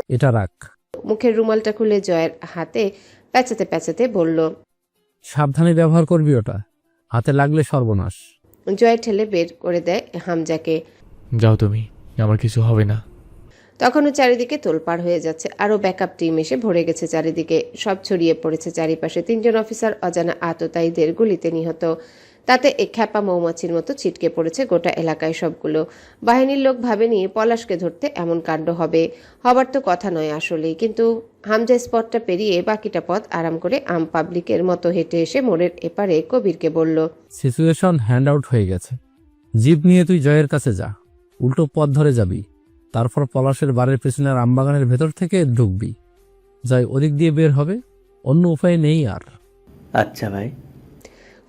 এটা রাখ। মুখের রুমালটা খুলে জয়ের হাতে প্যাঁচাতে প্যাঁচাতে বলল। সাবধানে ব্যবহার করবি ওটা, হাতে লাগলে সর্বনাশ। জয় ঠেলে বের করে দেয় হামজাকে। যাও তুমি, আমার কিছু হবে না। তখনও চারিদিকে তোলপাড় হয়ে যাচ্ছে। আরও ব্যাকআপ টিম এসে ভরে গেছে চারিদিকে। সব ছড়িয়ে পড়েছে চারিপাশে। 3জন অফিসার অজানা আততায়ীদের গুলিতে নিহত। তাতে খ্যাপা মৌমাছির মতো ছিটকে পড়েছে গোটা এলাকায় সবগুলো। বাহিনীর লোক ভাবেনি পলাশকে ধরতে এমন কাণ্ড হবে। হবার তো কথা নয় আসলেই। কিন্তু হামজা স্পটটা পেরিয়ে বাকিটা পথ আরাম করে আম পাবলিকের মতো হেঁটে এসে মোড়ের এপারে কবিরকে বলল। সিচুয়েশন হ্যান্ড আউট হয়ে গেছে। জিপ নিয়ে তুই জয়ের কাছে যা, উল্টো পথ ধরে যাবি, তারপর পলাশের বাড়ির পেছনের আমবাগানের ভেতর থেকে ঢুকবি। জয় ওদিক দিয়ে বের হবে, অন্য উপায় নেই আর। আচ্ছা ভাই।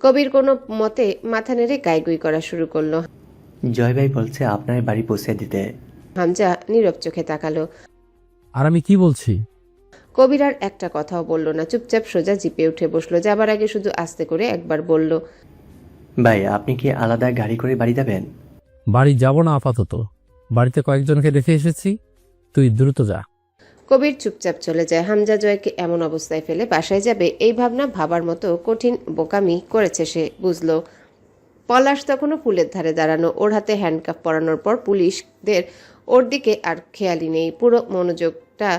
কবির কোনো মতে মাথা নেড়ে গাইগুই করা শুরু করলো। জয় ভাই বলছে আপনার বাড়ি পৌঁছে দিতে। হামজা নীরব চোখে তাকালো। আর আমি কি বলছি? কবির আর একটা কথাও বলল না। চুপচাপ সোজা জিপে উঠে বসলো। যাবার আগে শুধু আস্তে করে একবার বলল, ভাই আপনি কি আলাদা গাড়ি করে বাড়ি যাবেন? বাড়ি যাব না আপাতত, বাড়িতে কয়েকজনকে রেখে এসেছি, তুই দ্রুত যা। কবির চুপচাপ চলে যায়। হামজা জয়কে এমন অবস্থায় ফেলে বাসায় যাবে এই ভাবনা ভাবার মতো কঠিন বোকামি করেছে সে, বুঝলো। পলাশ তখনও পুলের ধারে দাঁড়ানো। ওর হাতে হ্যান্ডকাফ পরানোর পর পুলিশদের ওর দিকে আর খেয়ালই নেই। পুরো মনোযোগটা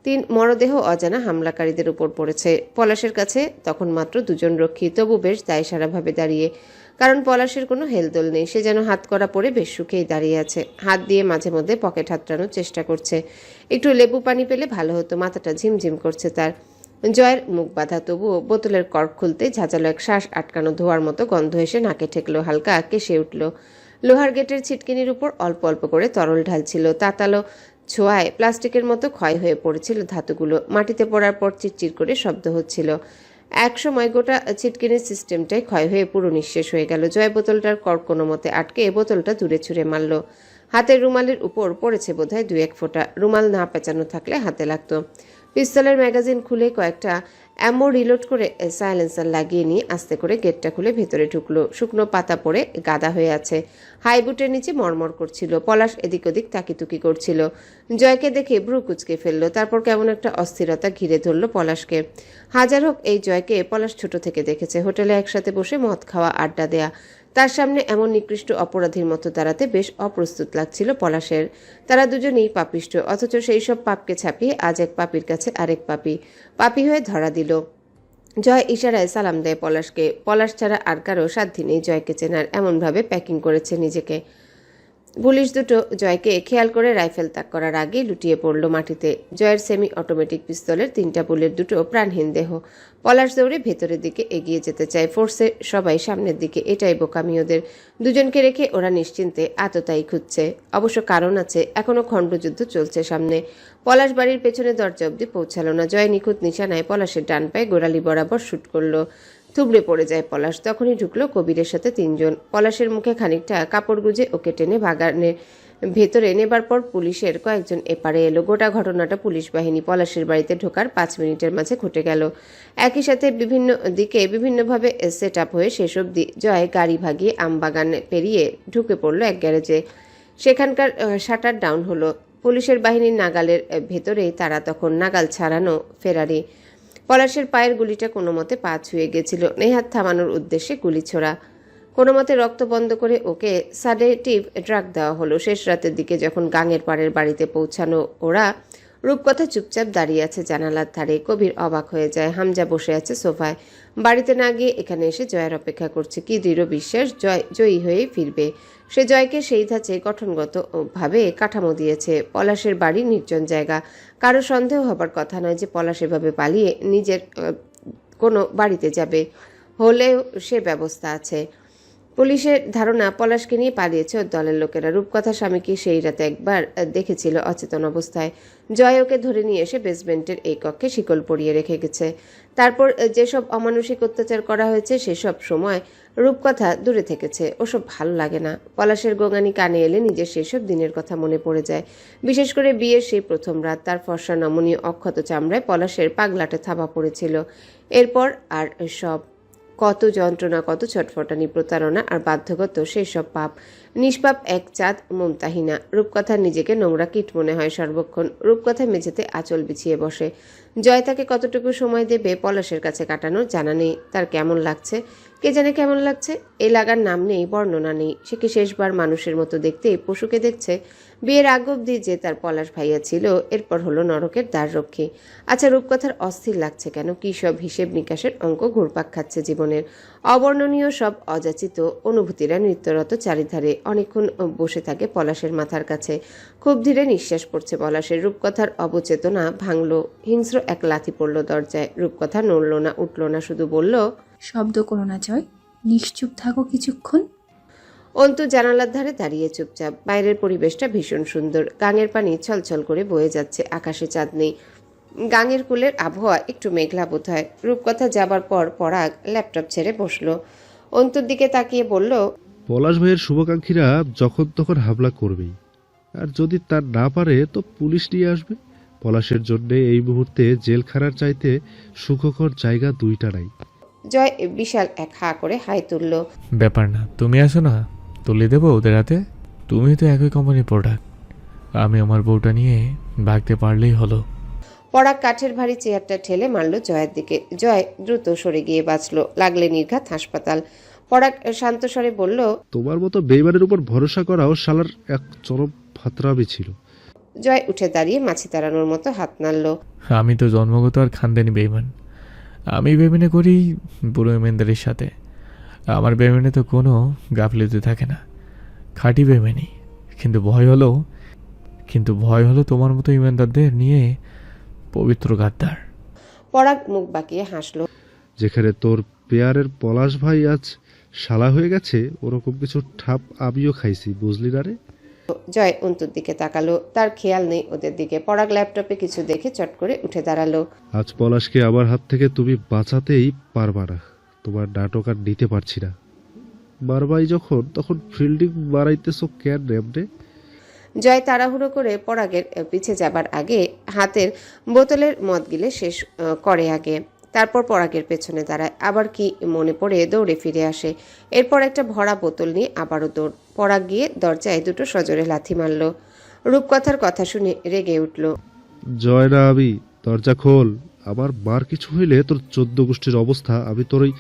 3 মরদেহ অজানা হামলাকারীদের উপর পড়েছে। পলাশের কাছে তখন মাত্র 2জন রক্ষী, তবু বেশ দায়সারাভাবে দাঁড়িয়ে। কারণ পলাশের কোনো হেলদোল নেই। সে যেন হাত করা পরে বেশ সুখেই দাঁড়িয়ে আছে। হাত দিয়ে মাঝে মধ্যে পকেট হাতড়ানোর চেষ্টা করছে। একটু লেবু পানি পেলে ভালো হতো। মাথাটা ঝিমঝিম করছে তার। জয়ের মুখ বাঁধা, তবুও বোতলের কর্ক খুলতে ঝাঁঝালো এক শ্বাস আটকানো ধোয়ার মতো গন্ধ এসে নাকে ঠেকলো। হালকা কেসে উঠল। লোহার গেটের ছিটকিনির উপর অল্প অল্প করে তরল ঢালছিল। তাতালো ছোঁয়ায় প্লাস্টিকের মতো ক্ষয় হয়ে পড়েছিল ধাতুগুলো। মাটিতে পড়ার পর চিরচির করে শব্দ হচ্ছিল। এক সময় গোটা ছিটকিনির সিস্টেমটাই ক্ষয় হয়ে পুরো নিঃশেষ হয়ে গেল। জয় বোতলটার কর্ক কোনো মতে আটকে বোতলটা দূরে ছুঁড়ে মারল। হাতের রুমালের উপর পড়েছে বোধহয় 2-1 ফোঁটা। রুমাল না পেঁচানো থাকলে হাতে লাগতো। পিস্তলের ম্যাগাজিন খুলে কয়েকটা অ্যামো রিলোড করে সাইলেন্সার লাগিয়ে নিয়ে আস্তে করে গেটটা খুলে ভেতরে ঢুকলো। শুকনো পাতা পড়ে গাদা হয়ে আছে। হাইবুটের নিচে মরমর করছিল। পলাশ এদিক ওদিক তাকিতুকি করছিল। জয়কে দেখে ভ্রু কুচকে ফেললো। তারপর কেমন একটা অস্থিরতা ঘিরে ধরল পলাশকে। হাজার হোক এই জয়কে পলাশ ছোট থেকে দেখেছে। হোটেলে একসাথে বসে মদ খাওয়া, আড্ডা দেয়া। তার সামনে এমন নিকৃষ্ট অপরাধীর মতো দাঁড়াতে বেশ অপ্রস্তুত লাগছিল পলাশের। তারা দুজনেই পাপিষ্ট, অথচ সেই সব পাপকে ছাপিয়ে আজ এক পাপীর কাছে আরেক পাপী হয়ে ধরা দিল। জয় ইশারায় সালাম দেয় পলাশকে। পলাশ ছাড়া আর কারো সাধ্যি নেই জয়কে চেনার। এমনভাবে প্যাকিং করেছে নিজেকে। পুলিশ দুটো জয়কে খেয়াল করে রাইফেল তাক করার আগেই লুটিয়ে পড়ল মাটিতে। জয়ের সেমি অটোমেটিক পিস্তলের 3টা বুলেট, দুটো প্রাণহীন দেহ। পলাশ দৌড়ে ভেতরের দিকে এগিয়ে যেতে চায়। ফোর্সে সবাই সামনের দিকে। এটাই বোকামি ওদের। 2জনকে রেখে ওরা নিশ্চিন্তে আততায়ী খুঁজছে। অবশ্য কারণ আছে, এখনো খণ্ডযুদ্ধ চলছে সামনে। পলাশ বাড়ির পেছনে দরজা অব্দি পৌঁছালো না। জয় নিখুঁত নিশানায় পলাশের ডান পায়ে গোড়ালি বরাবর শুট করলো। থুবড়ে পড়ে যায় পলাশ। তখনই ঢুকলো কবিরের সাথে 3জন। পলাশের মুখে খানিকটা কাপড় গুজে ওকে টেনে বাগানের ভেতরে নেবার পর পুলিশের কয়েকজন এপারে এলো। গোটা ঘটনাটা পুলিশ বাহিনী পলাশের বাড়িতে ঢোকার 5 মিনিটের মাঝে ঘটে গেল। একই সাথে বিভিন্ন দিকে বিভিন্নভাবে সেট আপ হয়ে শেষ অবধি জয় গাড়ি ভাগিয়ে আমবাগান পেরিয়ে ঢুকে পড়লো এক গ্যারেজে। সেখানকার শাটার ডাউন হলো। পুলিশের বাহিনীর নাগালের ভেতরেই তারা তখন নাগাল ছাড়ানো ফেরারি। পলাশের পায়ের গুলিটা কোনো মতে পা ছুঁয়ে গেছিল। নেহাত থামানোর উদ্দেশ্যে গুলি ছোড়া। কোনো মতে রক্ত বন্ধ করে ওকে সাডেটিভ ড্রাগ দেওয়া হলো। শেষ রাতের দিকে যখন গাঙের পাড়ের বাড়িতে পৌঁছানো ওরা, রূপকথা চুপচাপ দাঁড়িয়ে আছে জানালার ধারে। কবির অবাক হয়ে যায়। হামজা বসে আছে সোফায়। বাড়িতে না গিয়ে এখানে এসে জয়ের অপেক্ষা করছে। কি দৃঢ় বিশ্বাস, জয় জয়ী হয়েই ফিরবে। সে জয়কে সেই ধাঁচে গঠনগত ভাবে কাঠামো দিয়েছে। পলাশের বাড়ি নির্জন জায়গা। কারো সন্দেহ হবার কথা নয় যে পলাশ এভাবে পালিয়ে নিজের কোনো বাড়িতে যাবে। হলেও সে ব্যবস্থা আছে। পুলিশের ধারণা পলাশকে নিয়ে পালিয়েছে ওর দলের লোকেরা। রূপকথা স্বামীকে সেই রাতে একবার দেখেছিল অচেতন অবস্থায়। জয় ওকে ধরে নিয়ে এসে বেসমেন্টের এই কক্ষে শিকল পরিয়ে রেখে গেছে। তারপর যেসব অমানসিক অত্যাচার করা হয়েছে সেসব সময় রূপকথা দূরে থেকেছে। ওসব ভালো লাগে না। পলাশের গোঙানি কানে এলে নিজের সেসব দিনের কথা মনে পড়ে যায়। বিশেষ করে বিয়ের সেই প্রথম রাত। তার ফর্সা নমনীয় অক্ষত চামড়ায় পলাশের পাগলাটে থাবা পড়েছিল। এরপর আর সব কত যন্ত্রণা, কত ছটফটানি, প্রতারণা আর বাধ্যগত সেই সব পাপ। নিষ্পাপ এক চাঁদ মমতাহিনা। রূপকথার নিজেকে নোংরা কীট মনে হয় সর্বক্ষণ। রূপকথা মেঝেতে আঁচল বিছিয়ে বসে। জয় তাকে কতটুকু সময় দেবে পলাশের কাছে কাটানোর জানা নেই। তার কেমন লাগছে, কে জানে কেমন লাগছে। এই লাগার নাম নেই, বর্ণনা নেই। সে কি শেষবার মানুষের মতো দেখতে পশুকে দেখছে? বিয়ের আগ অব্দি যে তার পলাশ ভাইয়া ছিল, এরপর হলো নরকের দ্বাররক্ষী। আচ্ছা, রূপকথার অস্থির লাগছে কেন? কি সব হিসেব নিকাশের অঙ্ক ঘুরপাক খাচ্ছে জীবনের। অবর্ণনীয় সব অযাচিত অনুভূতিরা নৃত্যরত চারিধারে। অনেকক্ষণ বসে থাকে পলাশের মাথার কাছে। খুব ধীরে নিঃশ্বাস পড়ছে পলাশের। রূপকথার অবচেতনা ভাঙল। হিংস্র এক লাথি পড়ল দরজায়। রূপকথা নড়ল না, উঠল না, শুধু বলল, শব্দ করো না জয়, নিশ্চুপ থাকো কিছুক্ষণ। অন্তু জানালার ধারে দাঁড়িয়ে চুপচাপ। বাইরের পরিবেশটা ভীষণ সুন্দর। গাঙের পানি ছলছল করে বয়ে যাচ্ছে, আকাশে চাঁদ নেই। গাঙের কুলের আবহাওয়া একটু মেঘলা বোধ হয়। রূপকথা যাবার পর পরাগ ল্যাপটপ ছেড়ে বসলো। অন্তুর দিকে তাকিয়ে বলল, পলাশ ভাইয়ের শুভাকাঙ্ক্ষীরা যখন তখন হামলা করবেই, আর যদি তার না পারে তো পুলিশ নিয়ে আসবে। পলাশের জন্য এই মুহূর্তে জেলখানার চাইতে সুখকর জায়গা দুইটা নাই। জয় বিশাল এক হা করে হাই তুলল। ব্যাপার না, তুমি আসো না, তুলে দেবো ওদের হাতে। তুমি তো একই কোম্পানির প্রোডাক্ট, আমি আমার বউটা নিয়ে ভাগতে পারলেই হলো। পরাগ কাঠের ভারী চেয়ারটা ঠেলে মারল জয়ের দিকে। জয় দ্রুত সরে গিয়ে বাঁচল। লাগলে নির্ঘাত হাসপাতাল। পরাগ শান্ত স্বরে বলল, তোমার মতো বেইমানের উপর ভরসা করাও শালার এক চরম ফাতরামি ছিল। জয় উঠে দাঁড়িয়ে মাছি তাড়ানোর মতো হাত নাড়ল। আমি তো জন্মগত আর খানদানি বেইমান। আমি বেইমানে করি বুড়ো ইমানদারির সাথে। আমার বেইমানে তো কোনো গাফলিতে থাকে না, খাঁটি বেইমানি। কিন্তু ভয় হলো তোমার মতো ইমানদারদের নিয়ে পবিত্র গাদ্দার। পরাগ মুখ বাঁকিয়ে হাসল। যেখানে তোর পেয়ারের পলাশ ভাই আজ শালা হয়ে গেছে, ওরকম কিছু ঠাপ আমিও খাইছি, বুঝলি না রে? জয় অন্তুর দিকে তাকালো। তার খেয়াল নেই ওদের দিকে। পরাগ ল্যাপটপে কিছু দেখে চট করে উঠে দাঁড়ালো। আজ পলাশকে আমার হাত থেকে তুমি বাঁচাতেই পারবা না। তোমার নাটক আর নিতে পারছি না। মারবাই যখন, তখন ফিল্ডিং মারাইতেছো কেন এমনে? জয় তাড়াহুড়ো করে পরাগের পিছে যাবার আগে হাতের বোতলের মদ গিলে শেষ করে আগে। তারপর পরাগের পেছনে দাঁড়ায়। আবার কি মনে পড়ে দৌড়ে ফিরে আসে। এরপর একটা ভরা বোতল নিয়ে আবারও দৌড়। পরাগ গিয়ে দরজায় দুটো সজোরে লাথি মারল। রূপকথার কথা শুনে রেগে উঠল। জয় না আমি, দরজা খোল। আমার মার কিছু হইলে তোর 14 গোষ্ঠীর অবস্থা আমি তোর ওই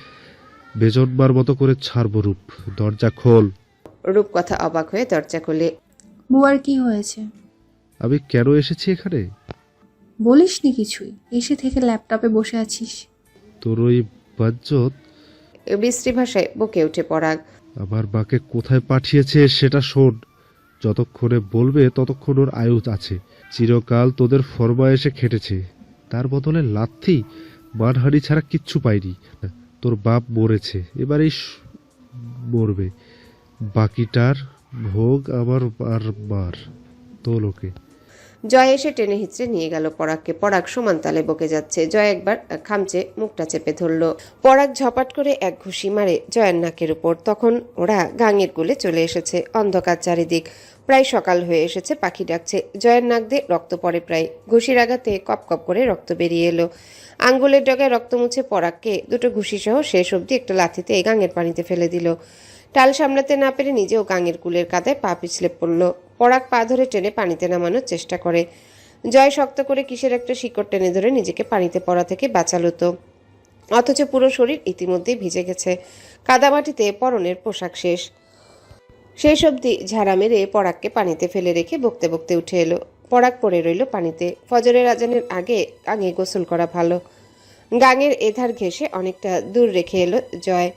বেজন্মার মতো করে ছাড়ব। রূপ, দরজা খোল। রূপকথা অবাক হয়ে দরজা খুলে। বুয়ার কি হয়েছে? আমি কেন এসেছি এখানে? বলিসনি কিছুই, এসে থেকে ল্যাপটপে বসে আছিস। তোর ওই বাজ্জত বিশ্রী ভাষায় বকে উঠে পরাগ। আমার মাকে কোথায় পাঠিয়েছে সেটা শোন। যতক্ষণে বলবে ততক্ষণ ওর আয়ু আছে। চিরকাল তোদের ফরমায়েশে খেটেছে, তার বদলে লাথি মানহানি ছাড়া কিচ্ছু পাইনি। তোর বাপ মরেছে, এবারেই মরবে। বাকিটার ভোগ আমার আর মার তো লোকে। জয় এসে টেনে হিচড়ে নিয়ে গেল পরাগকে। পরাগ সমান তালে বকে যাচ্ছে। জয় একবার খামচে মুখটা চেপে ধরল। পরাগ ঝপাট করে এক ঘুষি মারে জয়ের নাকের উপর। তখন ওরা গাঙের কুলে চলে এসেছে। অন্ধকার চারিদিক। প্রায় সকাল হয়ে এসেছে, পাখি ডাকছে। জয়ের নাক দিয়ে রক্ত পড়ে প্রায়। ঘুষির আঘাতে কপ কপ করে রক্ত বেরিয়ে এলো। আঙ্গুলের ডগায় রক্ত মুছে পরাগকে দুটো ঘুষি সহ শেষ অবধি একটা লাথিতে গাঙের পানিতে ফেলে দিল। টাল সামলাতে না পেরে নিজেও গাঙের কুলের কাদায় পা পিছলে পড়ল। পরাগ পা ধরে টেনে পানিতে নামানোর চেষ্টা করে। জয় শক্ত করে কিসের একটা শিকড় টেনে ধরে নিজেকে পানিতে পড়া থেকে বাঁচালো তো, অথচ পুরো শরীর ইতিমধ্যেই ভিজে গেছে। কাদামাটিতে পরনের পোশাক শেষ। শেষ অবধি ঝাড়া মেরে পরাগকে পানিতে ফেলে রেখে বকতে বকতে উঠে এলো। পরাগ পড়ে রইল পানিতে। ফজরের আজানের আগে গাঙে গোসল করা ভালো। গাঙের এধার ঘেঁষে অনেকটা দূর রেখে এলো জয়।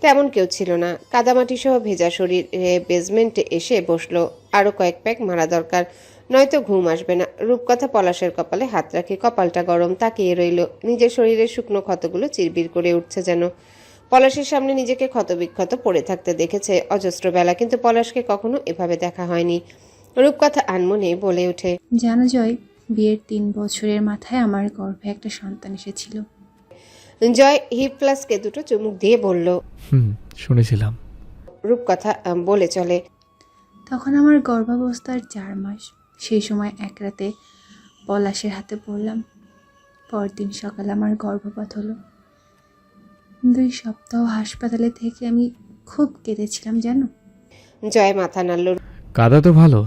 তেমন কেউ ছিল না। কাদামাটি সহ ভেজা শরীর বেসমেন্টে এসে বসলো। আরো কয়েক প্যাক মারা দরকার, নয়তো ঘুম আসবে না। রূপকথা পলাশের কপালে হাত রাখে, কপালটা গরম, তাকিয়ে রইল। নিজের শরীরের শুকনো ক্ষতগুলো চিরবির করে উঠছে যেন। পলাশের সামনে নিজেকে ক্ষতবিক্ষত পড়ে থাকতে দেখেছে অজস্র বেলা, কিন্তু পলাশকে কখনো এভাবে দেখা হয়নি। রূপকথা আনমনে বলে ওঠে, জানো জয়, বিয়ের 3 বছরের মাথায় আমার গর্ভে একটা সন্তান এসেছিল। জয় হিপ ফ্লাস্কে দুটো চুমুক দিয়ে বলল, শুনেছিলাম। রূপকথা বলে চলে, তখন আমার গর্ভাবস্থার 4 মাস। সেই সময় এক রাতে পলাশের হাতে পড়লাম। পরদিন সকালে আমার গর্ভপাত হলো। 2 সপ্তাহ হাসপাতালে থেকে আমি খুব কেঁদেছিলাম জানো। জয় মাথা নাড়ল। কাদা তো ভালো,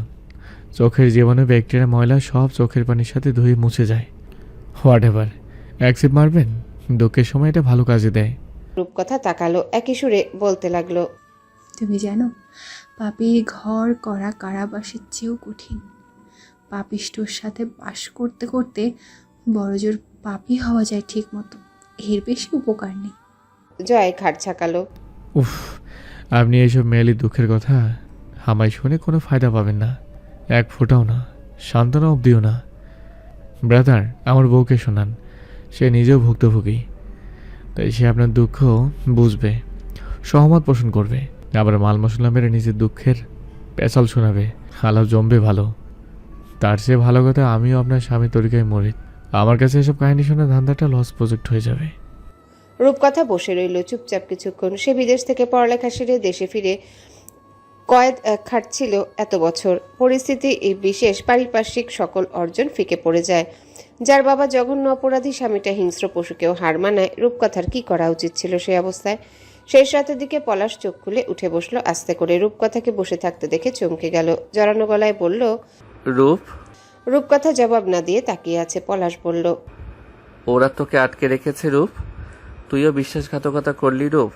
চোখের জীবাণু ব্যাকটেরিয়া ময়লা সব চোখের পানির সাথে ধুয়ে মুছে যায়। হোয়াট এভার, অ্যাকসেপ্ট মারবেন, দুঃখের সময় এটা ভালো কাজে দেয়। রূপকথা তাকালো, একই সুরে বলতে লাগলো। তুমি জানো, পাপির ঘর করা কারাবাসের চেয়েও কঠিন। পাপিষ্ঠর সাথে বাস করতে করতে বড়জোর পাপী হওয়া যায় ঠিক মতো, এর বেশি উপকার নেই। জয় ঘাট ছাকালো। উফ, আপনি এইসব মেয়েলি দুঃখের কথা আমায় শুনে কোনো ফায়দা পাবেন না, এক ফোঁটাও না, সান্ত্বনা অবধিও না। ব্রাদার, আমার বউকে শোনান, সে নিজেও ভুক্তভোগী, তাই সে আপনার দুঃখ বুঝবে, সহমত পোষণ করবে, আবার মাল মশলা মেরে নিজের দুঃখের পেঁচাল শোনাবে। আলাপ জমবে ভালো। তার চেয়ে ভালো কথা আমিও আপনার স্বামী তরিকায় মরি। আমার কাছে এসব কাহিনী শোনা ধান্দাটা লস প্রজেক্ট হয়ে যাবে। রূপকথা বসে রইল চুপচাপ কিছুক্ষণ। সে বিদেশ থেকে পড়ালেখা সেরে দেশে ফিরে কয়েদ খাটছিল এত বছর। পরিস্থিতি বিশেষ পারিপার্শ্বিক সকল অর্জন ফিকে পড়ে যায়। যার বাবা জঘন্য অপরাধী, স্বামীটা হিংস্র পশুকেও হার মানায়, রূপকথার কি করা উচিত ছিল সেই অবস্থায়? শেষ রাতের দিকে পলাশ চোখ খুলে উঠে বসলো আস্তে করে। রূপকথাকে বসে থাকতে দেখে চমকে গেল, জড়ানো গলায় বলল, রূপ। রূপকথা জবাব না দিয়ে তাকিয়ে আছে। পলাশ বলল, ওরা তোকে আটকে রেখেছে রূপ, তুইও বিশ্বাসঘাতকতা করলি রূপ।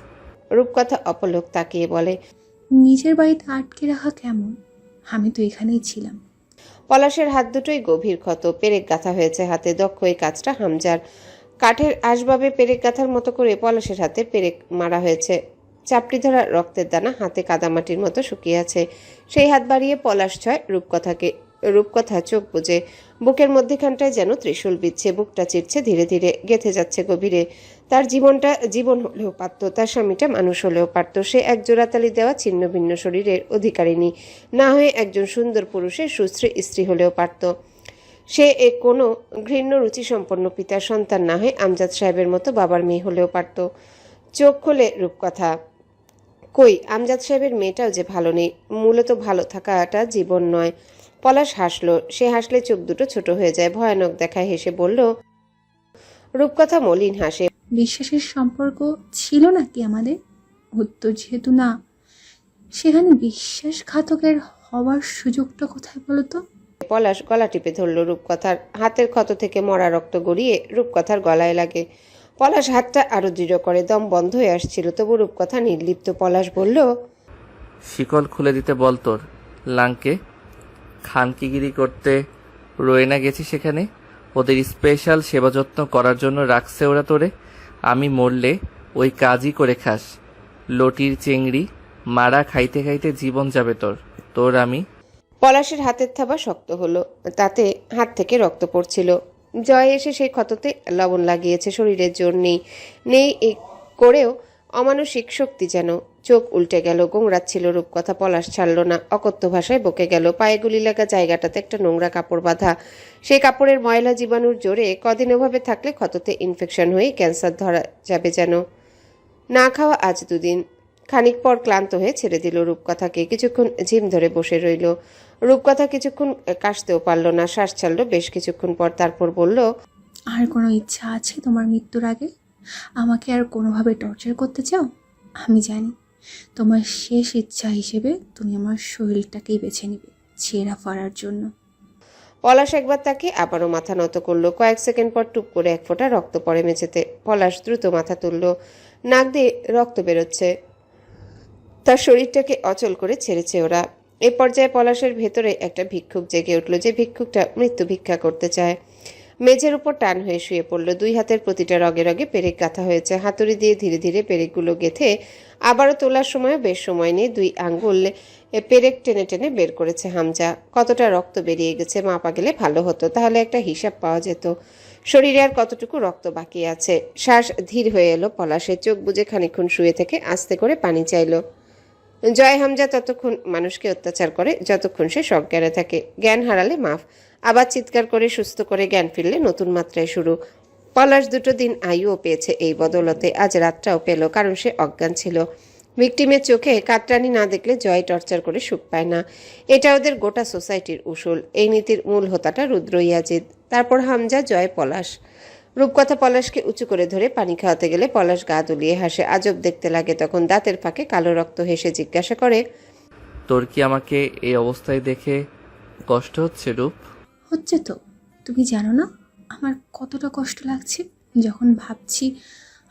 রূপকথা অপলক তাকিয়ে বলে, নিজের বাড়িতে আটকে রাখা কেমন? আমি তো এখানেই ছিলাম। পলাশের হাত দুটোই গভীর ক্ষত, পেরেক গাঁথা হয়েছে হাতে। দক্ষ এই কাজটা হামজার। কাঠের আসবাবে পেরেক গাঁথার মতো করে পলাশের হাতে পেরেক মারা হয়েছে। চাপটি ধরা রক্তের দানা হাতে কাদামাটির মতো শুকিয়ে আছে। সেই হাত বাড়িয়ে পলাশ ছয় রূপকথাকে। রূপকথা চোখ বুজে, বুকের মধ্যেখানটায় যেন ত্রিশূল বিচ্ছে, বুকটা চিরছে ধীরে ধীরে, গেঁথে যাচ্ছে গভীরে। তার জীবনটা জীবন হলেও পারত, তার স্বামীটা মানুষ হলেও পারত। সে এক জোড়াতালি দেওয়া ছিন্ন ভিন্ন শরীরের অধিকারিণী না হয়ে একজন সুন্দর পুরুষের সুশ্রী স্ত্রী হলেও পারত। সে কোনো ঘৃণ্য রুচি সম্পন্ন পিতার সন্তান না হয়ে আমজাদ সাহেবের মতো বাবার মেয়ে হলেও পারত। চোখ খোলে রূপকথা, কই আমজাদ সাহেবের মেয়েটাও যে ভালো নেই। মূলত ভালো থাকাটা জীবন নয়। পলাশ হাসলো। সে হাসলে চোখ দুটো ছোট হয়ে যায়, ভয়ানক দেখায়। হেসে বলল, রূপকথা মলিন হাসে। বিশ্বাসের সম্পর্ক ছিল নাকি আমাদের? উত্তর যেহেতু না, সেখানে বিশ্বাসঘাতকের হওয়ার সুযোগটা কোথায় বলো তো? পলাশ গলা টিপে ধরল রূপকথার। হাতের ক্ষত থেকে মরা রক্ত গড়িয়ে রূপকথার গলায় লাগে। পলাশ হাতটা আরো দৃঢ় করে, দম বন্ধ হয়ে আসছিল, তবু রূপকথা নির্লিপ্ত। পলাশ বলল, শিকল খুলে দিতে বল তোর লাংকে। খানকিগিরি করতে রয়ে না গেছি সেখানে, ওদের স্পেশাল সেবা যত্ন করার জন্য রাখছে ওরা তোরে। আমি মরলে ওই কাজই করে খাস। লটির চেংড়ি মারা খাইতে খাইতে জীবন যাবে তোর। তোর আমি। পলাশের হাতের থাবা শক্ত হলো, তাতে হাত থেকে রক্ত পড়ছিল। জয় এসে সেই ক্ষততে লবণ লাগিয়েছে। শরীরের জোর নেই, নেই করেও অমানসিক শক্তি যেন। চোখ উল্টে গেল, গোংরাচ্ছিল রূপকথা। পলাশ ছাড়ল না, অকথ্য ভাষায় বকে গেল। পায়ে গুলি লাগা জায়গাটাতে একটা নোংরা কাপড় বাঁধা। সেই কাপড়ের ময়লা জীবাণুর জোরে কদিন ওভাবে থাকলে ক্ষততে ইনফেকশন হয়ে ক্যান্সার ধরা যাবে যেন। না খাওয়া আজ দুদিন। খানিক পর ক্লান্ত হয়ে ছেড়ে দিল রূপকথাকে। কিছুক্ষণ ঝিম ধরে বসে রইল। রূপকথা কিছুক্ষণ কাশতেও পারল না, শ্বাস ছাড়ল বেশ কিছুক্ষণ পর। তারপর বলল, আর কোনো ইচ্ছা আছে তোমার মৃত্যুর আগে? আমাকে আর কোনোভাবে টর্চার করতে চাও? আমি জানি তোমার শেষ ইচ্ছা হিসেবে তুমি আমার শরীরটাকেই বেছে নিবে ছেঁড়া ফাড়ার জন্য। পলাশ একবার তাকে আবারও মাথা নত করলো। কয়েক সেকেন্ড পর টুপ করে এক ফোঁটা রক্ত পড়ে মেঝেতে। পলাশ দ্রুত মাথা তুলল। নাক দিয়ে রক্ত বেরোচ্ছে। তার শরীরটাকে অচল করে ছেড়েছে ওরা। এ পর্যায়ে পলাশের ভেতরে একটা ভিক্ষুক জেগে উঠল, যে ভিক্ষুকটা মৃত্যু ভিক্ষা করতে চায়। মেঝের উপর টান হয়ে শুয়ে পড়ল। দুই হাতের প্রতিটা রগে রগে পেরেক গাঁথা হয়েছে। হাতুড়ি দিয়ে ধীরে ধীরে পেরেকগুলো গেথে আবারও তোলার সময়ও বেশ সময় নিয়ে দুই আঙ্গুল পেরেক টেনে টেনে বের করেছে হামজা। কতটা রক্ত বেরিয়ে গেছে মাপা গেলে ভালো হতো, তাহলে একটা হিসাব পাওয়া যেত। শরীরে আর কতটুকু রক্ত বাকি আছে। শ্বাস ধীর হয়ে এলো পলাশের। চোখ বুজে খানিকক্ষণ শুয়ে থেকে আস্তে করে পানি চাইল। জয় হামজা ততক্ষণ মানুষকে অত্যাচার করে যতক্ষণ সে সজ্ঞানে থাকে। জ্ঞান হারালে মাফ, আবার চিৎকার করে সুস্থ করে জ্ঞান ফিরলে নতুন মাত্রায় শুরু। পলাশ দুটো দিন আয়ুও পেয়েছে এই বদলতে। আজ রাতটাও পেল, কারণ সে অজ্ঞান ছিল। ভিকটিমের চোখে কাটরানি না দেখলে জয় টর্চার করে সুখ পায় না। এটা ওদের গোটা সোসাইটির উসুল। এই নীতির মূল হোতাটা রুদ্র ইয়াজিদ, তারপর হামজা, জয়, পলাশ। রূপকথা পলাশকে উঁচু করে ধরে পানি খাওয়াতে গেলে পলাশ গা দুলিয়ে হাসে। আজব দেখতে লাগে তখন। দাঁতের ফাঁকে কালো রক্ত। হেসে জিজ্ঞাসা করে, তোর কি আমাকে এই অবস্থায় দেখে কষ্ট হচ্ছে রূপ? হচ্ছে তো। তুমি জানো না আমার কতটা কষ্ট লাগছে যখন ভাবছি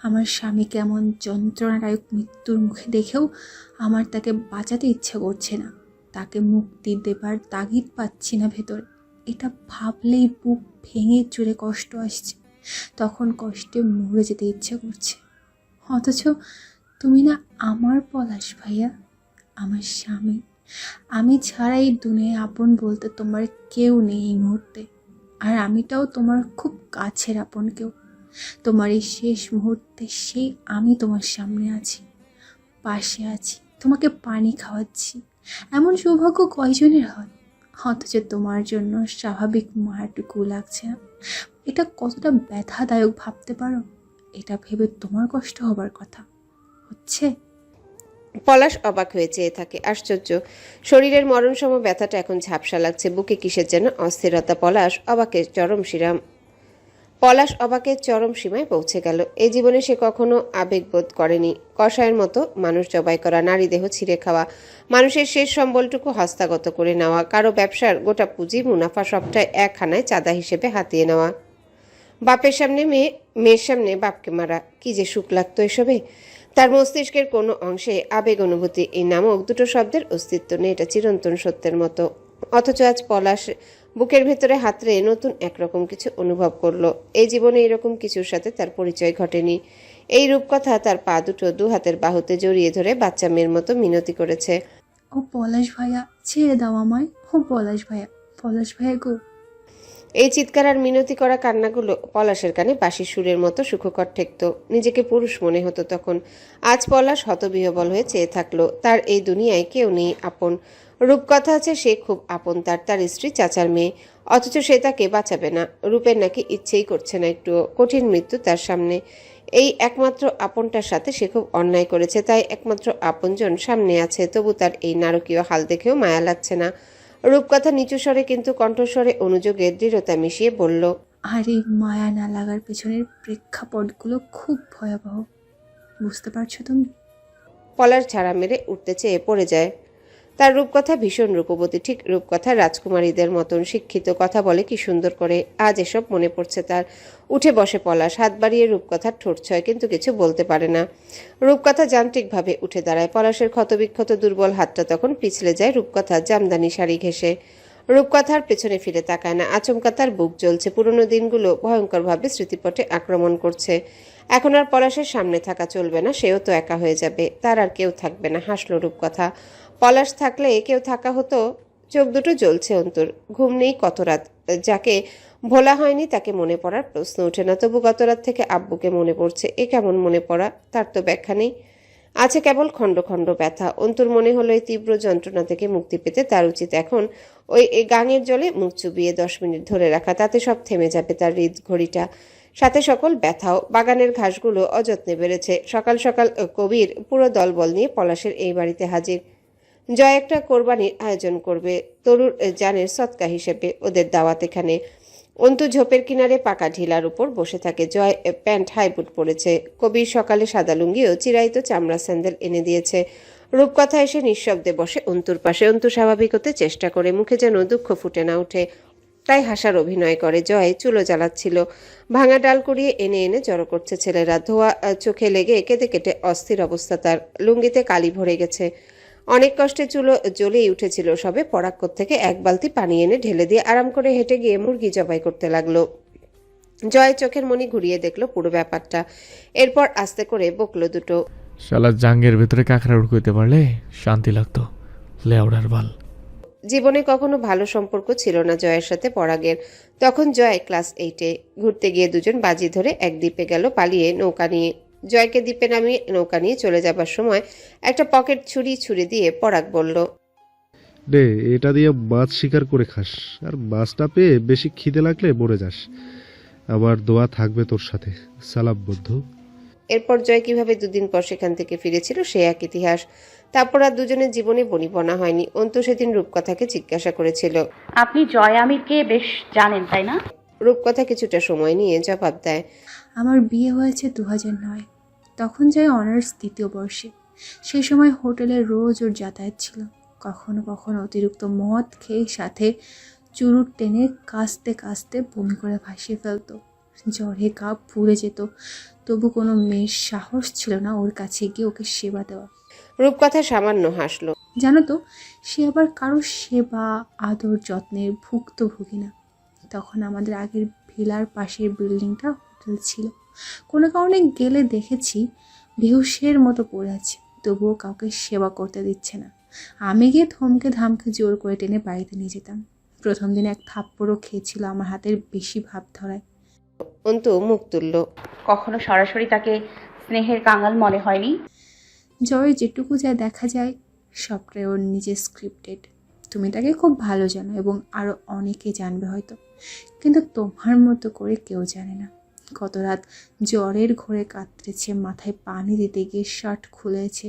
আমার স্বামী কেমন যন্ত্রণাদায়ক মৃত্যুর মুখে দেখেও আমার তাকে বাঁচাতে ইচ্ছে করছে না, তাকে মুক্তি দেবার তাগিদ পাচ্ছি না ভেতরে। এটা ভাবলেই বুক ভেঙে চুরে কষ্ট আসছে, তখন কষ্টে মরে যেতে ইচ্ছে করছে। অথচ তুমি না আমার পলাশ ভাইয়া, আমার স্বামী। আমি ছাড়া এই দুনিয়ায় আপন বলতে তোমার কেউ নেই এই মুহূর্তে। আর আমিটাও তোমার খুব কাছের আপন কেউ। তোমার এই শেষ মুহূর্তে সেই আমি তোমার সামনে আছি, পাশে আছি, তোমাকে পানি খাওয়াচ্ছি। এমন সৌভাগ্য কয়জনের হয়? অথচ তোমার জন্য স্বাভাবিক মায়াটুকু লাগছে না। এটা কতটা ব্যথাদায়ক ভাবতে পারো? এটা ভেবে তোমার কষ্ট হবার কথা হচ্ছে? পলাশ অবাক হয়ে চেয়ে থাকে। আশ্চর্য, শরীরের মরণসম ব্যথাটা এখন ঝাপসা লাগছে, বুকে কিসের যেন অস্থিরতা। পলাশ অবাকের চরম সীমায় পৌঁছে গেল। এই জীবনে সে কখনো আবেগবোধ করেনি। কষায়ের মতো মানুষ জবাই করা, নারী দেহ ছিঁড়ে খাওয়া, মানুষের শেষ সম্বলটুকু হস্তগত করে নেওয়া, কারো ব্যবসার গোটা পুঁজি মুনাফা সবটাই এক হানায় চাঁদা হিসেবে হাতিয়ে নেওয়া, বাপের সামনে মেয়ের সামনে বাপকে মারা। কি যে সুখ লাগতো এসবে। তার মস্তিষ্কের কোনো অংশে আবেগ অনুভূতি এই নামক দুটো শব্দের অস্তিত্ব নেই, এটা চিরন্তন সত্যের মতো। অথচ আজ পলাশ বুকের ভেতরে হাতড়ে নতুন একরকম কিছু অনুভব করলো। এই জীবনে এরকম কিছুর সাথে তার পরিচয় ঘটেনি। এই রূপকথা তার পা দুটো দু হাতের বাহুতে জড়িয়ে ধরে বাচ্চা মেয়ের মতো মিনতি করেছে। ও পলাশ ভাইয়া, ছেড়ে দাও আমায়। ও পলাশ ভাইয়া, পলাশ ভাইয়া গো। এই চিৎকার আর মিনতি করা কান্নাগুলো পলাশের কানে বাঁশির সুরের মতো সুখকর ঠেকত। নিজেকে পুরুষ মনে হতো তখন। আজ পলাশ হতবিহ্বল হয়ে চেয়ে থাকলো। তার এই দুনিয়ায় কেউ নেই আপন। রূপকথা আছে, সে খুব আপন, তার স্ত্রী, চাচার মেয়ে। অথচ সে তাকে বাঁচাবে না। রূপের নাকি ইচ্ছেই করছে না একটুও। কঠিন মৃত্যু তার সামনে। এই একমাত্র আপনটার সাথে সে খুব অন্যায় করেছে, তাই একমাত্র আপনজন সামনে আছে। তবু তার এই নারকীয় হাল দেখেও মায়া লাগছে না। রূপকথা নিচু স্বরে কিন্তু কণ্ঠস্বরে অনুযোগের দৃঢ়তা মিশিয়ে বলল, আর এই মায়া না লাগার পেছনের প্রেক্ষাপটগুলো খুব ভয়াবহ, বুঝতে পারছো তুমি? পলাশ ঝাড়া মেরে উঠতে চেয়ে পড়ে যায়। তার রূপকথা ভীষণ রূপবতী, ঠিক রূপকথা রাজকুমারীদের মতন শিক্ষিত, কথা বলে কি সুন্দর করে। আজ এসব মনে পড়ছে তার। উঠে বসে পলাশ, হাত বাড়িয়ে রূপকথার ঠোঁট ছয়, কিন্তু কিছু বলতে পারে না। রূপকথা যান্ত্রিকভাবে উঠে দাঁড়ায়। পলাশের ক্ষতবিক্ষত দুর্বল হাতটা তখন পিছলে যায় রূপকথার জামদানি শাড়ি ঘেঁষে। রূপকথার পেছনে ফিরে তাকায় না। আচমকা তার বুক জ্বলছে। পুরনো দিনগুলো ভয়ঙ্করভাবে স্মৃতিপটে আক্রমণ করছে। এখন আর পলাশের সামনে থাকা চলবে না, সেও তো একা হয়ে যাবে, তার আর কেউ থাকবে না। হাসলো রূপকথা। পলাশ থাকলে কেউ থাকা হতো। চোখ দুটো জ্বলছে অন্তর। ঘুম নেই কত রাত। যাকে ভোলা হয়নি তাকে মনে পড়ার প্রশ্ন ওঠে না। তবু গত রাত থেকে আব্বুকে মনে পড়ছে। এ কেমন মনে পড়া? তার তো ব্যাখ্যা নেই। আছে কেবল খণ্ড খণ্ড ব্যথা। অন্তর মনে হলো এই তীব্র যন্ত্রণা থেকে মুক্তি পেতে তার উচিত এখন ওই গাঙের জলে মুখ চুবিয়ে 10 মিনিট ধরে রাখা। তাতে সব থেমে যাবে, তার হৃদ ঘড়িটা, সাথে সকল ব্যথাও। বাগানের ঘাসগুলো অযত্নে বেড়েছে। সকাল সকাল কবির পুরো দলবল নিয়ে পলাশের এই বাড়িতে হাজির। জয় একটা কোরবানির আয়োজন করবে তরুর জানের সৎকা হিসেবে। ওদের দাওয়াত এখানে। অন্তু ঝোপের কিনারে পাকা ঢিলার উপর বসে থাকে। জয় প্যান্ট হাইবুট পরেছে। কবির সকালে সাদা লুঙ্গি ও চিরায়িত চামড়া স্যান্ডেল এনে দিয়েছে। রূপকথা এসে নিঃশব্দে বসে অন্তুর পাশে। অন্তু স্বাভাবিক হতে চেষ্টা করে, মুখে যেন দুঃখ ফুটে না ওঠে, তাই হাসার অভিনয় করে। জয় চুলো জ্বালাচ্ছিল। ভাঙা ডাল কুড়িয়ে এনে এনে জড়ো করছে ছেলেরা। ধোয়া চোখে লেগে কেটে কেটে অস্থির অবস্থা তার। লুঙ্গিতে কালি ভরে গেছে। অনেক কষ্টে চুলো জ্বলেই উঠেছিল সবে। পরাক্কর থেকে এক বালতি পানি এনে ঢেলে দিয়ে আরাম করে হেঁটে গিয়ে মুরগি জবাই করতে লাগলো। জয় চোখের মনি ঘুরিয়ে দেখলো পুরো ব্যাপারটা। এরপর আস্তে করে বকলো দুটো, শালা জাঙ্গের ভেতরে কাঁকড়া উড়কইতে পারলে শান্তি লাগতো, লেওড়ার বাল। জীবনে কখনো ভালো সম্পর্ক ছিল না জয়ের সাথে পরাগের। তখন জয় ক্লাস 8-এ। ঘুরতে গিয়ে দুজন বাজি ধরে এক দ্বীপে গেল পালিয়ে নৌকা নিয়ে। জয়কে দ্বীপে নামিয়ে নৌকা নিয়ে চলে যাবার সময় একটা পকেট ছুরি ছুড়ে দিয়ে পরাগ বলল, রে, এটা দিয়ে মাছ শিকার করে খাস, আর মাছটা পেয়ে বেশি খিদে লাগলে মরে যাস। আমার দোয়া থাকবে তোর সাথে। সালাম বন্ধু। এরপর জয় কিভাবে দুদিন পর সেখান থেকে ফিরেছিল সে এক ইতিহাস। তারপর আর দুজনের জীবনে বনিবনা হয়নি। অন্তু সেদিন রূপকথাকে জিজ্ঞাসা করেছিল। আপনি জয় আমিরকে বেশ জানেন তাই না? রূপকথা কিছুটা সময় নিয়ে জবাব দেয়, আমার বিয়ে হয়েছে 2009। তখন যাই অনার্স 2য় বর্ষে। সেই সময় হোটেলে রোজ ওর যাতায়াত ছিল। কখনো কখনো অতিরিক্ত মদ খেয়ে সাথে চুরুট টেনে কাস্তে কাস্তে বমি করে ভাসিয়ে ফেলতো। জ্বরে গা পুড়ে যেত, তবু কোনো মেয়ের সাহস ছিল না ওর কাছে গিয়ে ওকে সেবা দেওয়া। রূপকথা সামান্য হাসলো। জানো তো, সে আবার কারো সেবা আদর যত্নের ভুক্তভোগী না। তখন আমাদের আগের ভিলার পাশের বিল্ডিংটা হোটেল ছিল। কোনো কারণে গেলে দেখেছি বেহুশের মতো পড়ে আছে, তবুও কাউকে সেবা করতে দিচ্ছে না। আমি গিয়ে থমকে ধামকে জোর করে টেনে বাড়িতে নিয়ে যেতাম। প্রথম দিন এক থাপ্পড়ও খেয়েছিল আমার হাতের বেশি ভাব ধরায়। অন্তু মুখ তুলল। কখনো সরাসরি তাকে স্নেহের কাঙাল মনে হয়নি? জয়ের যেটুকু যা দেখা যায় সবটাই ওর নিজের স্ক্রিপ্টেড। তুমি তাকে খুব ভালো জানো এবং আরও অনেকে জানবে হয়তো, কিন্তু তোমার মতো করে কেউ জানে না। কত রাত জ্বরের ঘোরে কাতরেছে, মাথায় পানি দিতে গিয়ে শার্ট খুলেছে,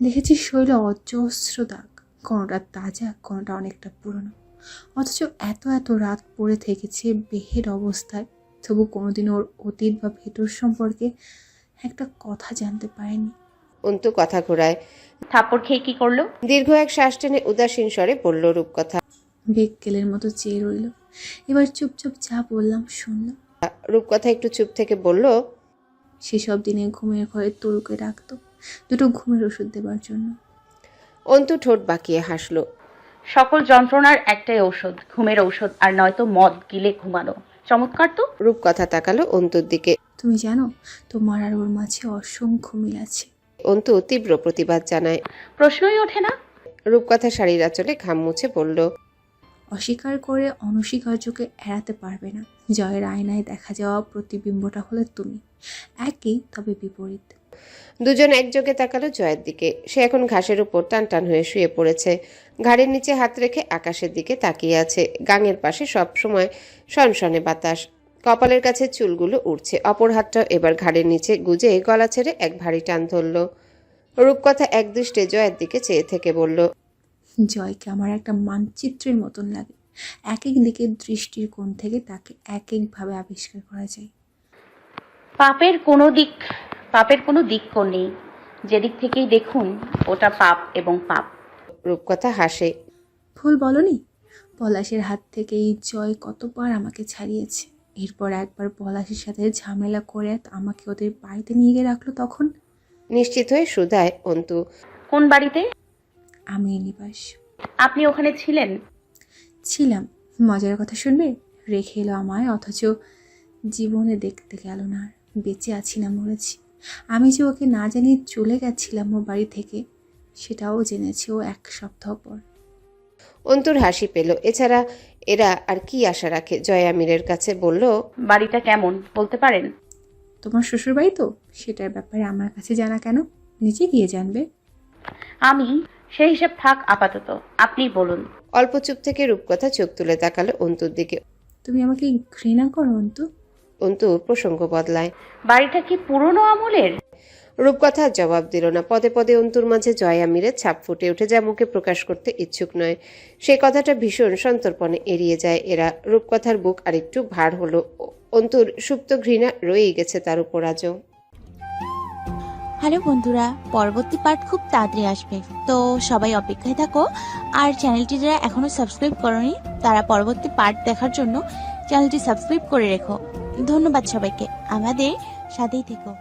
দেখেছি শরীরে অজস্র দাগ, কোনোটা তাজা কোনোটা অনেকটা পুরনো। অথচ এত এত রাত পড়ে থেকেছে বেহের অবস্থায়, তবু কোনোদিন ওর অতীত বা ভেতর সম্পর্কে একটা কথা জানতে পারেনি। অন্তু কথা ঘোরায়। থাপ্পড় খেয়ে কি করলো? দীর্ঘ এক শ্বাস টেনে উদাসীন স্বরে বলল রূপকথা। বেগকেলের মতো চেয়ে রইল। এবার চুপচাপ যা বললাম শুনল। রূপকথা একটু চুপ থেকে বলল, সেসব দিনে ঘুমের ঘরে তরুকে ডাকতো দুটো ঘুমের ওষুধ দেবার জন্য। অন্তু ঠোঁট বাঁকিয়ে হাসলো। সকল যন্ত্রণার একটাই ঔষধ, ঘুমের ঔষধ, আর নয়তো মদ গিলে ঘুমানো। চমৎকার তো। রূপকথা তাকালো অন্তুর দিকে। তুমি জানো, তোমার আর ওর মাঝে অসংখ্য মিল আছে। অন্তু তীব্র প্রতিবাদ জানায়। প্রশ্নই ওঠে না। রূপকথা শাড়ির আঁচলে ঘাম মুছে বলল, অস্বীকার করে অনস্বীকার্যকে এড়াতে পারবে না। জয়ের আয়নায় দেখা যাওয়া প্রতিবিম্বটা হলে তুমি, একই তবে বিপরীত। দুজন একযোগে তাকালো জয়ের দিকে। সে এখন ঘাসের উপর টান টান হয়ে শুয়ে পড়েছে, ঘাড়ের নিচে হাত রেখে আকাশের দিকে তাকিয়ে আছে। গাঙের পাশে সব সময় সনসনে বাতাস, কপালের কাছে চুলগুলো উড়ছে। অপর হাতটাও এবার ঘাড়ের নিচে গুজে গলা ছেড়ে এক ভারী টান ধরল। রূপকথা একদৃষ্টে জয়ের দিকে চেয়ে থেকে বলল, জয়কে আমার একটা মানচিত্রের মতন লাগে। এক এক দিকের দৃষ্টির কোণ থেকে তাকে এক একভাবে আবিষ্কার করা যায়। পাপের কোনো দিক কোণ নেই। যেদিক থেকেই দেখুন ওটা পাপ এবং পাপ। রূপকথা হাসে। ভুল বলনি। পলাশের হাত থেকেই জয় কতবার আমাকে ছাড়িয়েছে। এরপর একবার পলাশের সাথে ঝামেলা করে আমাকে ওদের বাড়িতে নিয়ে গিয়ে রাখলো। তখন নিশ্চিত হয়ে শুধায় অন্তু। কোন বাড়িতে? আমি নিবাস। আপনি ওখানে ছিলেন? ছিলাম। মজার কথা শুনবে, রেখে এলো আমায়, অথচ জীবনে দেখতে গেল না। আর বেঁচে আছি না মরেছি। আমি যে ওকে না জানিয়ে চলে গেছিলাম ও বাড়ি থেকে, সেটাও জেনেছে ও এক সপ্তাহ পর। অন্তুর হাসি পেল। এছাড়া এরা আর কি আশা রাখে? জয় আমিরের কাছে বলল, বাড়িটা কেমন বলতে পারেন? তোমার শ্বশুর বাড়ি তো, সেটার ব্যাপারে আমার কাছে জানা কেন? নিজে গিয়ে জানবে। আমি সেই হিসাব থাক আপাতত, আপনি বলুন। অল্প চুপ থেকে রূপকথা চোখ তুলে তাকালো অন্তুর দিকে। তুমি আমাকে ঘৃণা করো অন্তু? অন্তু প্রসঙ্গ বদলায়। বাড়িটা কি পুরনো আমলের? রূপকথা জবাব দিল না। পদে পদে অন্তুর মাঝে জয় আমিরের ছাপ ফুটে ওঠে, যা মুখে প্রকাশ করতে ইচ্ছুক নয়। সেই কথাটা ভীষণ সন্তর্পণে এড়িয়ে যায় এরা। রূপকথার বুক আরেকটু ভার হলো। অন্তুর সুপ্ত ঘৃণা রয়েই গেছে তার উপর আজও। হ্যালো বন্ধুরা, পরবর্তী পার্ট খুব তাড়াতাড়ি আসবে, তো সবাই অপেক্ষায় থাকো। আর চ্যানেলটি যারা এখনো সাবস্ক্রাইব করোনি তারা পরবর্তী পার্ট দেখার জন্য চ্যানেলটি সাবস্ক্রাইব করে রেখো। ধন্যবাদ সবাইকে, আমাদের সাথেই থেকো।